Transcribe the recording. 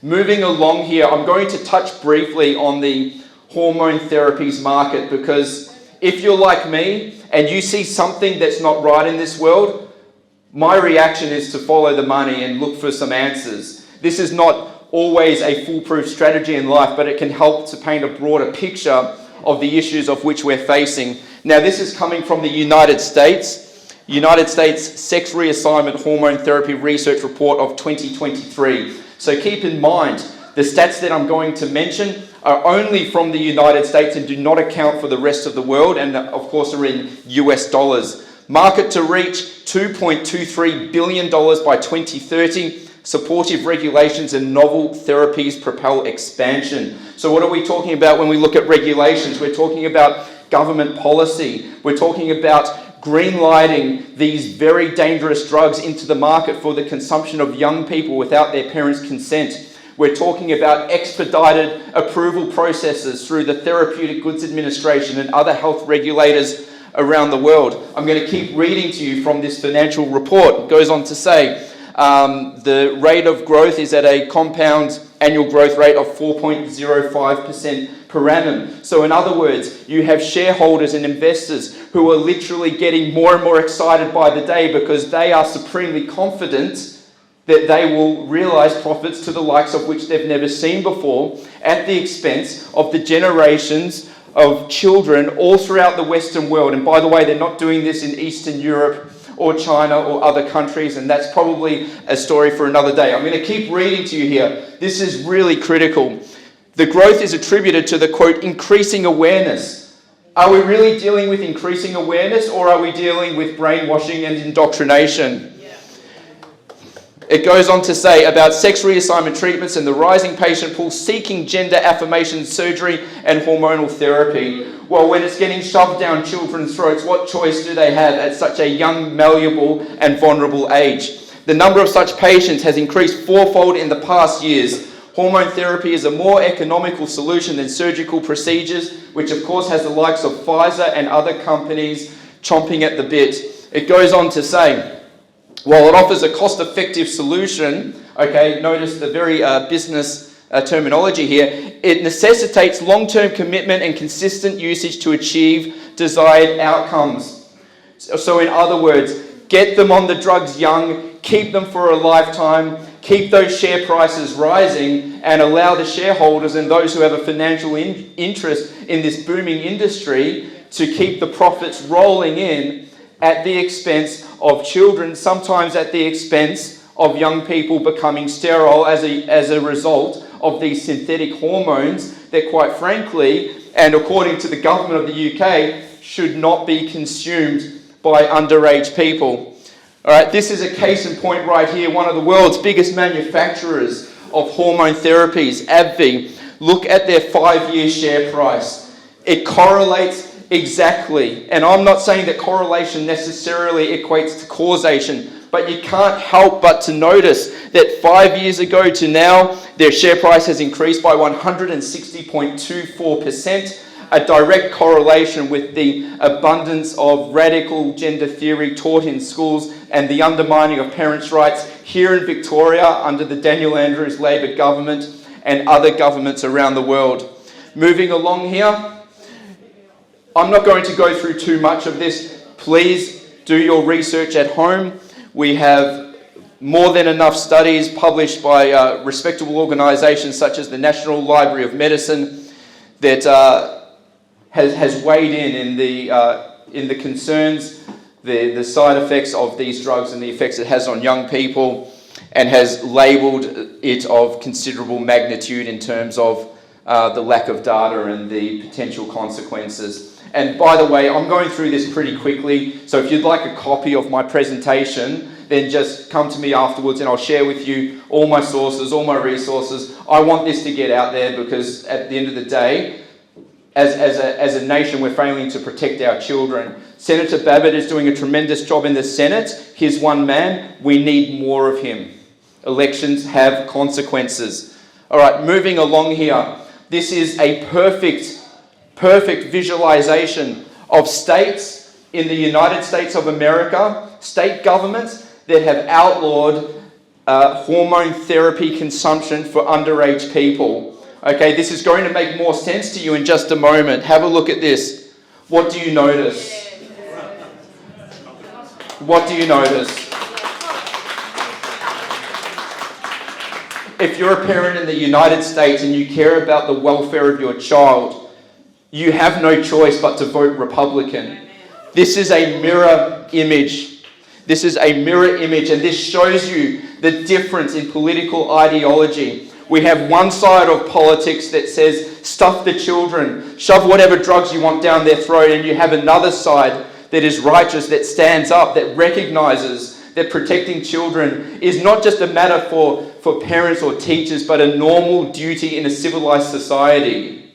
Moving along here, I'm going to touch briefly on the hormone therapies market, because if you're like me and you see something that's not right in this world, my reaction is to follow the money and look for some answers. This is not always a foolproof strategy in life, but it can help to paint a broader picture of the issues of which we're facing. Now, this is coming from the United States Sex Reassignment Hormone Therapy Research Report of 2023. So keep in mind, the stats that I'm going to mention are only from the United States and do not account for the rest of the world, and of course are in US dollars. Market to reach $2.23 billion by 2030. Supportive regulations and novel therapies propel expansion. So what are we talking about when we look at regulations? We're talking about government policy. We're talking about green-lighting these very dangerous drugs into the market for the consumption of young people without their parents' consent. We're talking about expedited approval processes through the Therapeutic Goods Administration and other health regulators around the world. I'm going to keep reading to you from this financial report. It goes on to say, the rate of growth is at a compound annual growth rate of 4.05% per annum. So in other words, you have shareholders and investors who are literally getting more and more excited by the day because they are supremely confident that they will realize profits to the likes of which they've never seen before at the expense of the generations of children all throughout the Western world. And by the way, they're not doing this in Eastern Europe or China or other countries, and that's probably a story for another day. I'm going to keep reading to you here. This is really critical. The growth is attributed to the, quote, increasing awareness. Are we really dealing with increasing awareness, or are we dealing with brainwashing and indoctrination? It goes on to say about sex reassignment treatments and the rising patient pool seeking gender affirmation surgery and hormonal therapy. Well, when it's getting shoved down children's throats, what choice do they have at such a young, malleable and vulnerable age? The number of such patients has increased fourfold in the past years. Hormone therapy is a more economical solution than surgical procedures, which of course has the likes of Pfizer and other companies chomping at the bit. It goes on to say, while it offers a cost-effective solution, okay, notice the very business terminology here, it necessitates long-term commitment and consistent usage to achieve desired outcomes. So in other words, get them on the drugs young, keep them for a lifetime, keep those share prices rising, and allow the shareholders and those who have a financial interest in this booming industry to keep the profits rolling in at the expense of children, sometimes at the expense of young people becoming sterile as a result of these synthetic hormones that, quite frankly, and according to the government of the UK, should not be consumed by underage people. All right, this is a case in point right here. One of the world's biggest manufacturers of hormone therapies, AbbVie, look at their 5-year share price. It correlates exactly. And I'm not saying that correlation necessarily equates to causation, but you can't help but to notice that 5 years ago to now, their share price has increased by 160.24%, a direct correlation with the abundance of radical gender theory taught in schools and the undermining of parents' rights here in Victoria under the Daniel Andrews Labor government and other governments around the world. Moving along here, I'm not going to go through too much of this. Please do your research at home. We have more than enough studies published by respectable organisations such as the National Library of Medicine that has weighed in the concerns, the side effects of these drugs and the effects it has on young people, and has labelled it of considerable magnitude in terms of the lack of data and the potential consequences. And by the way, I'm going through this pretty quickly, so if you'd like a copy of my presentation, then just come to me afterwards and I'll share with you all my sources, all my resources. I want this to get out there because at the end of the day, as a nation, we're failing to protect our children. Senator Babbitt is doing a tremendous job in the Senate. He's one man. We need more of him. Elections have consequences. All right, moving along here. This is a perfect visualization of states in the United States of America, state governments that have outlawed hormone therapy consumption for underage people. Okay, this is going to make more sense to you in just a moment. Have a look at this. What do you notice? What do you notice? If you're a parent in the United States and you care about the welfare of your child, you have no choice but to vote Republican. This is a mirror image. This is a mirror image, and this shows you the difference in political ideology. We have one side of politics that says, stuff the children, shove whatever drugs you want down their throat, and you have another side that is righteous, that stands up, that recognizes that protecting children is not just a matter for parents or teachers, but a normal duty in a civilized society.